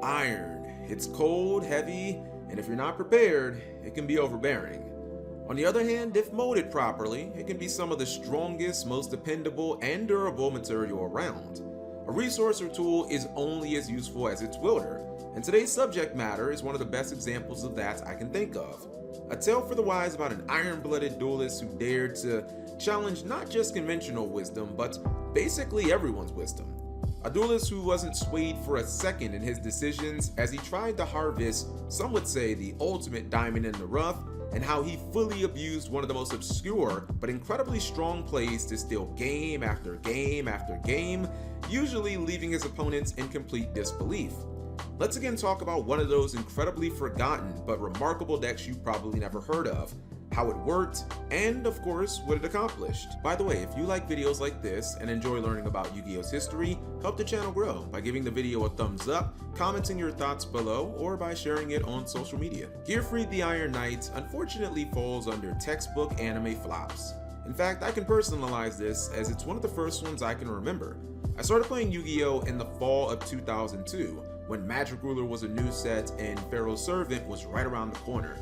Iron. It's cold, heavy, and if you're not prepared, it can be overbearing. On the other hand, if molded properly, it can be some of the strongest, most dependable, and durable material around. A resource or tool is only as useful as its wielder, and today's subject matter is one of the best examples of that I can think of. A tale for the wise about an iron-blooded duelist who dared to challenge not just conventional wisdom, but basically everyone's wisdom. A duelist who wasn't swayed for a second in his decisions as he tried to harvest, some would say, the ultimate diamond in the rough, and how he fully abused one of the most obscure but incredibly strong plays to steal game after game after game, usually leaving his opponents in complete disbelief. Let's again talk about one of those incredibly forgotten but remarkable decks you've probably never heard of, how it worked, and of course, what it accomplished. By the way, if you like videos like this and enjoy learning about Yu-Gi-Oh's history, help the channel grow by giving the video a thumbs up, commenting your thoughts below, or by sharing it on social media. Gearfried the Iron Knight unfortunately falls under textbook anime flops. In fact, I can personalize this as it's one of the first ones I can remember. I started playing Yu-Gi-Oh in the fall of 2002, when Magic Ruler was a new set and Pharaoh's Servant was right around the corner.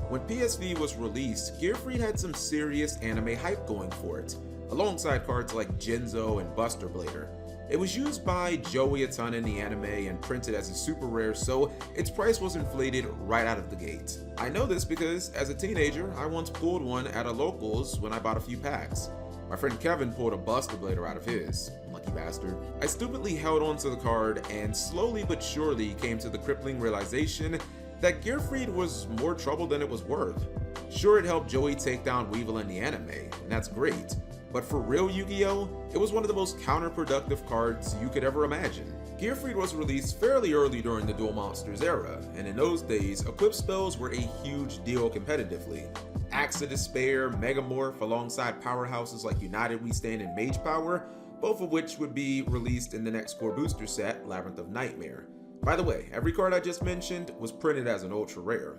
When PSV was released, Gearfried had some serious anime hype going for it, alongside cards like Genzo and Buster Blader. It was used by Joey a ton in the anime and printed as a super rare, so its price was inflated right out of the gate. I know this because as a teenager, I once pulled one at a locals when I bought a few packs. My friend Kevin pulled a Buster Blader out of his. Lucky bastard. I stupidly held onto the card and slowly but surely came to the crippling realization that Gearfried was more trouble than it was worth. Sure, it helped Joey take down Weevil in the anime, and that's great, but for real Yu-Gi-Oh, it was one of the most counterproductive cards you could ever imagine. Gearfried was released fairly early during the Duel Monsters era, and in those days, equip spells were a huge deal competitively. Axe of Despair, Megamorph, alongside powerhouses like United We Stand and Mage Power, both of which would be released in the next core booster set, Labyrinth of Nightmare. By the way, every card I just mentioned was printed as an ultra rare.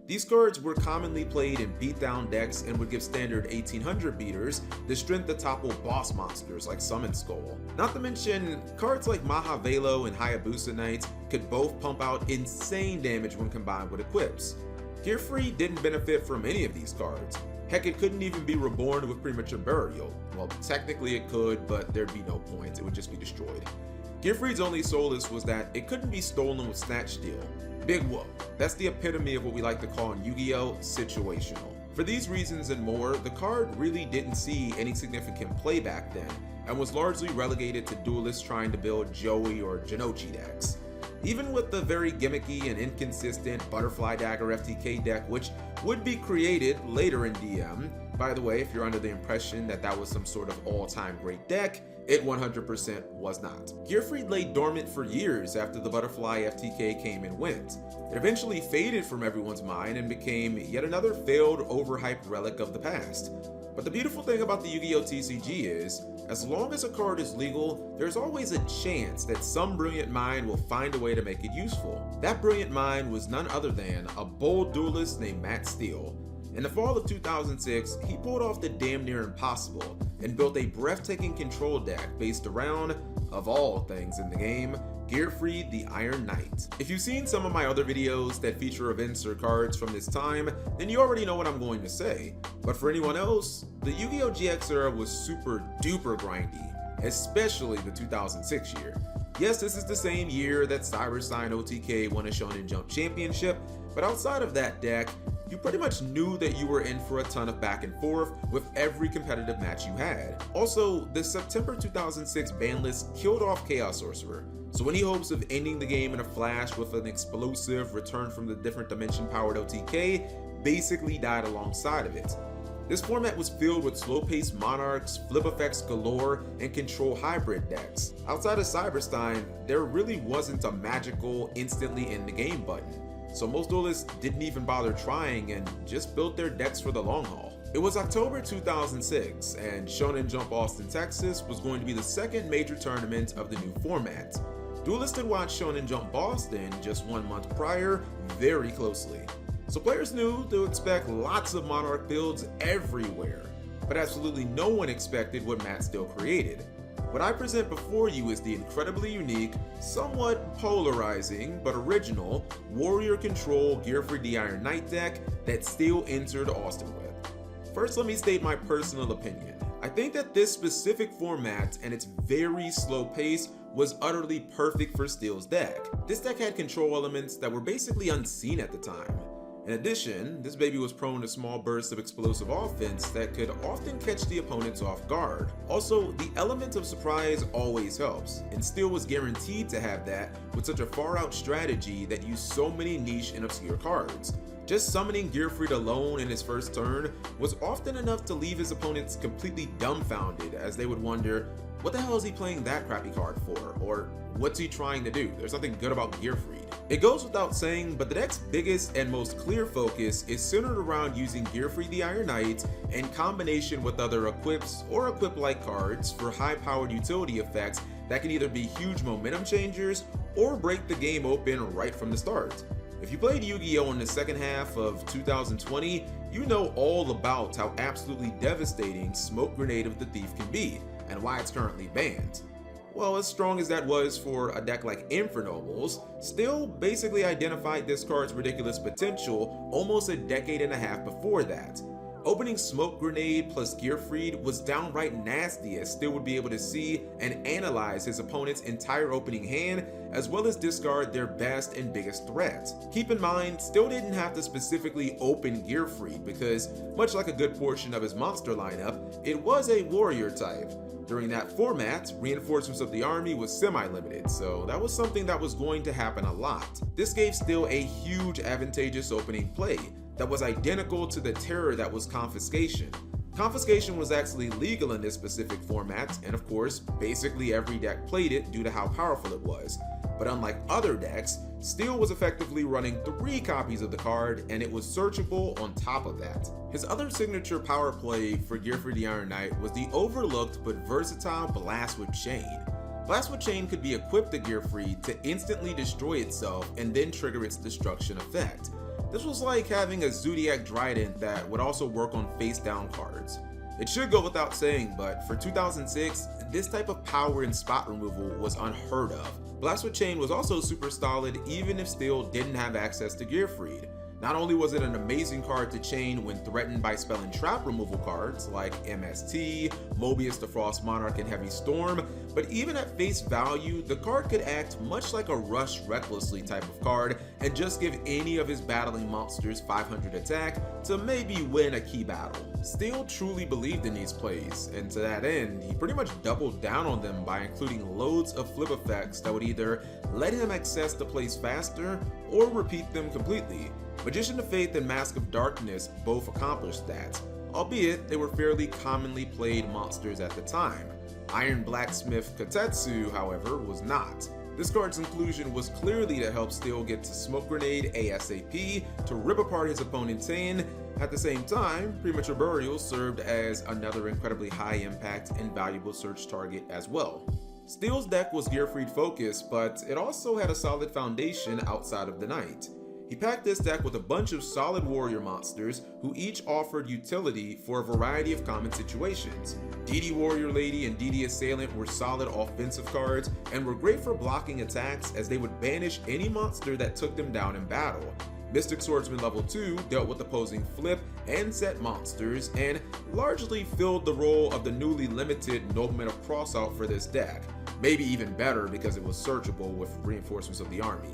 These cards were commonly played in beatdown decks and would give standard 1800 beaters the strength to topple boss monsters like Summon Skull. Not to mention, cards like Mahavelo and Hayabusa Knight could both pump out insane damage when combined with equips. Gearfried didn't benefit from any of these cards. Heck, it couldn't even be reborn with premature burial. Well, technically it could, but there'd be no point, it would just be destroyed. Gearfried's only solace was that it couldn't be stolen with Snatch Steal. Big whoop. That's the epitome of what we like to call in Yu-Gi-Oh! Situational. For these reasons and more, the card really didn't see any significant play back then, and was largely relegated to duelists trying to build Joey or Jinochi decks. Even with the very gimmicky and inconsistent Butterfly Dagger FTK deck, which would be created later in DM. By the way, if you're under the impression that that was some sort of all-time great deck, it 100% was not. Gearfried lay dormant for years after the Butterfly FTK came and went. It eventually faded from everyone's mind and became yet another failed, overhyped relic of the past. But the beautiful thing about the Yu-Gi-Oh! TCG is, as long as a card is legal, there's always a chance that some brilliant mind will find a way to make it useful. That brilliant mind was none other than a bold duelist named Matt Steele. In the fall of 2006, he pulled off the damn near impossible and built a breathtaking control deck based around, of all things in the game, Gearfried the Iron Knight. If you've seen some of my other videos that feature events or cards from this time, then you already know what I'm going to say. But for anyone else, the Yu-Gi-Oh! GX era was super duper grindy, especially the 2006 year. Yes, this is the same year that Cybersign OTK won a Shonen Jump Championship, but outside of that deck, you pretty much knew that you were in for a ton of back and forth with every competitive match you had. Also, the September 2006 ban list killed off Chaos Sorcerer, so any hopes of ending the game in a flash with an explosive return from the different dimension powered OTK basically died alongside of it. This format was filled with slow-paced monarchs, flip effects galore, and control hybrid decks. Outside of Cyberstein, there really wasn't a magical, instantly end the game button, so most duelists didn't even bother trying and just built their decks for the long haul. It was October 2006, and Shonen Jump Austin, Texas was going to be the second major tournament of the new format. Duelists had watched Shonen Jump Boston just 1 month prior very closely, so players knew to expect lots of Monarch builds everywhere, but absolutely no one expected what Matt Steele created. What I present before you is the incredibly unique, somewhat polarizing, but original Warrior Control Gearfried the Iron Knight deck that Steel entered Austin with. First, let me state my personal opinion. I think that this specific format and its very slow pace was utterly perfect for Steel's deck. This deck had control elements that were basically unseen at the time. In addition, this baby was prone to small bursts of explosive offense that could often catch the opponents off guard. Also, the element of surprise always helps, and Steel was guaranteed to have that with such a far-out strategy that used so many niche and obscure cards. Just summoning Gearfried alone in his first turn was often enough to leave his opponents completely dumbfounded, as they would wonder, what the hell is he playing that crappy card for? Or what's he trying to do? There's nothing good about Gearfried. It goes without saying, but the deck's biggest and most clear focus is centered around using Gearfried the Iron Knight in combination with other equips or equip-like cards for high-powered utility effects that can either be huge momentum changers or break the game open right from the start. If you played Yu-Gi-Oh! In the second half of 2020, you know all about how absolutely devastating Smoke Grenade of the Thief can be, and why it's currently banned. Well, as strong as that was for a deck like Infernobles, Steel basically identified this card's ridiculous potential almost a decade and a half before that. Opening Smoke Grenade plus Gearfried was downright nasty, as Steel would be able to see and analyze his opponent's entire opening hand, as well as discard their best and biggest threat. Keep in mind, Steel didn't have to specifically open Gearfried because, much like a good portion of his monster lineup, it was a warrior type. During that format, reinforcements of the army was semi-limited, so that was something that was going to happen a lot. This gave Steel a huge advantageous opening play that was identical to the terror that was Confiscation. Confiscation was actually legal in this specific format, and of course, basically every deck played it due to how powerful it was. But unlike other decks, Steel was effectively running 3 copies of the card, and it was searchable on top of that. His other signature power play for Gearfried the Iron Knight was the overlooked but versatile Blast with Chain. Blast with Chain could be equipped to Gearfried to instantly destroy itself and then trigger its destruction effect. This was like having a Zodiac Trident that would also work on face-down cards. It should go without saying, but for 2006, this type of power and spot removal was unheard of. Blast with Chain was also super solid even if Steel didn't have access to Gearfried. Not only was it an amazing card to chain when threatened by spell and trap removal cards like MST, Mobius the Frost Monarch, and Heavy Storm, but even at face value, the card could act much like a Rush Recklessly type of card and just give any of his battling monsters 500 attack to maybe win a key battle. Steel truly believed in these plays, and to that end, he pretty much doubled down on them by including loads of flip effects that would either let him access the plays faster or repeat them completely. Magician of Faith and Mask of Darkness both accomplished that, albeit they were fairly commonly played monsters at the time. Iron Blacksmith Kotetsu, however, was not. This card's inclusion was clearly to help Steel get to Smoke Grenade ASAP to rip apart his opponent's hand. At the same time, Premature Burial served as another incredibly high impact and valuable search target as well. Steel's deck was Gearfried focused, but it also had a solid foundation outside of the Knight. He packed this deck with a bunch of solid warrior monsters who each offered utility for a variety of common situations. DD Warrior Lady and DD Assailant were solid offensive cards and were great for blocking attacks, as they would banish any monster that took them down in battle. Mystic Swordsman level 2 dealt with opposing flip and set monsters and largely filled the role of the newly limited Nobleman of Crossout for this deck, maybe even better because it was searchable with reinforcements of the army.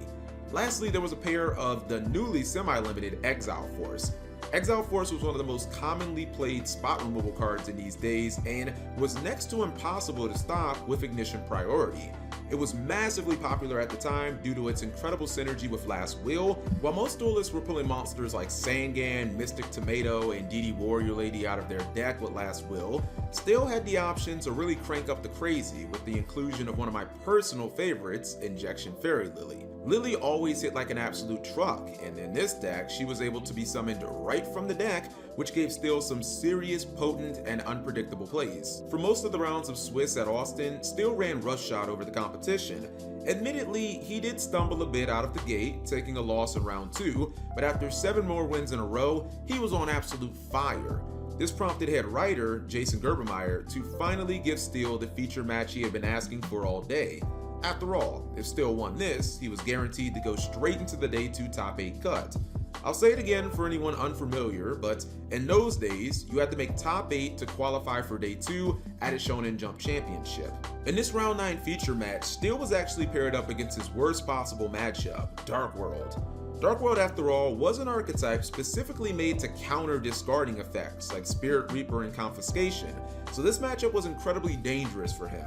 Lastly, there was a pair of the newly semi-limited Exile Force. Exile Force was one of the most commonly played spot removal cards in these days and was next to impossible to stop with Ignition Priority. It was massively popular at the time due to its incredible synergy with Last Will. While most duelists were pulling monsters like Sangan, Mystic Tomato, and DD Warrior Lady out of their deck with Last Will, Steel had the option to really crank up the crazy with the inclusion of one of my personal favorites, Injection Fairy Lily. Lily always hit like an absolute truck, and in this deck, she was able to be summoned right from the deck, which gave Steel some serious, potent, and unpredictable plays. For most of the rounds of Swiss at Austin, Steel ran Rush Shot over the competition. Admittedly, he did stumble a bit out of the gate, taking a loss in round 2, but after 7 more wins in a row, he was on absolute fire. This prompted head writer Jason Gerbermeyer to finally give Steele the feature match he had been asking for all day. After all, if Steele won this, he was guaranteed to go straight into the Day 2 top 8 cut. I'll say it again for anyone unfamiliar, but in those days, you had to make top 8 to qualify for Day 2 at a Shonen Jump Championship. In this round 9 feature match, Steele was actually paired up against his worst possible matchup, Dark World. Dark World, after all, was an archetype specifically made to counter discarding effects like Spirit Reaper and Confiscation, so this matchup was incredibly dangerous for him.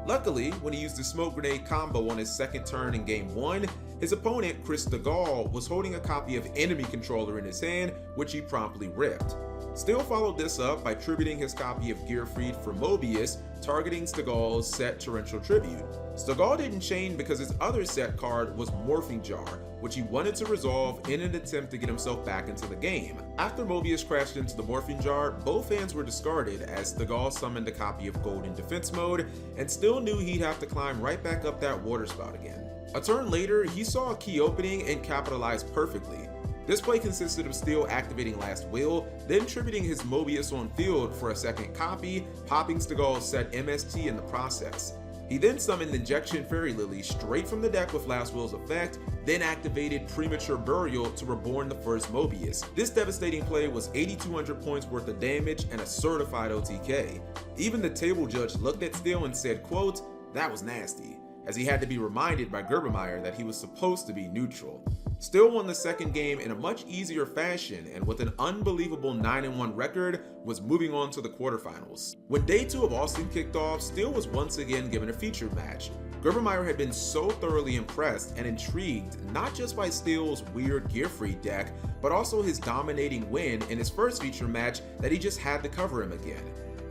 Luckily, when he used the smoke grenade combo on his second turn in game 1, his opponent, Chris DeGaulle, was holding a copy of Enemy Controller in his hand, which he promptly ripped. Steele followed this up by tributing his copy of Gearfried for Mobius, targeting Stegall's set Torrential Tribute. Stegall didn't chain because his other set card was Morphing Jar, which he wanted to resolve in an attempt to get himself back into the game. After Mobius crashed into the Morphing Jar, both hands were discarded as Stegall summoned a copy of Gold in defense mode and still knew he'd have to climb right back up that water spout again. A turn later, he saw a key opening and capitalized perfectly. This play consisted of Steele activating Last Will, then tributing his Mobius on field for a second copy, popping Stegall's set MST in the process. He then summoned Injection Fairy Lily straight from the deck with Last Will's effect, then activated Premature Burial to reborn the first Mobius. This devastating play was 8,200 points worth of damage and a certified OTK. Even the table judge looked at Steele and said, quote, "That was nasty," as he had to be reminded by Gerbermeyer that he was supposed to be neutral. Steele won the second game in a much easier fashion and with an unbelievable 9-1 record was moving on to the quarterfinals. When Day 2 of Austin kicked off, Steele was once again given a featured match. Gerbermeyer had been so thoroughly impressed and intrigued not just by Steele's weird Gearfried deck, but also his dominating win in his first feature match that he just had to cover him again.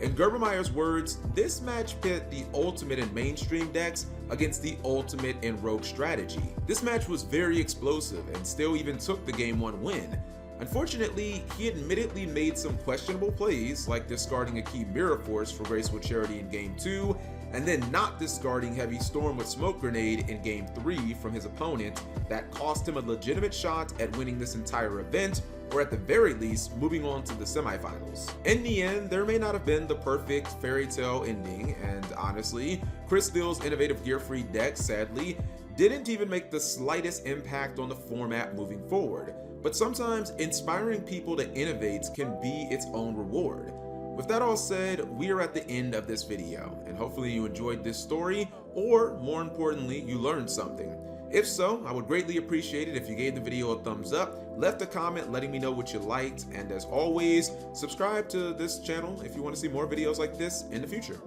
In Gerbermeyer's words, this match pit the ultimate in mainstream decks against the ultimate in rogue strategy. This match was very explosive and Steele even took the game 1 win. Unfortunately, he admittedly made some questionable plays like discarding a key Mirror Force for Graceful Charity in game 2 and then not discarding Heavy Storm with Smoke Grenade in game 3 from his opponent that cost him a legitimate shot at winning this entire event, or at the very least, moving on to the semifinals. In the end, there may not have been the perfect fairy tale ending, and honestly, Chris Steele's innovative Gearfried deck, sadly, didn't even make the slightest impact on the format moving forward. But sometimes, inspiring people to innovate can be its own reward. With that all said, we are at the end of this video, and hopefully you enjoyed this story, or more importantly, you learned something. If so, I would greatly appreciate it if you gave the video a thumbs up, left a comment letting me know what you liked, and as always, subscribe to this channel if you want to see more videos like this in the future.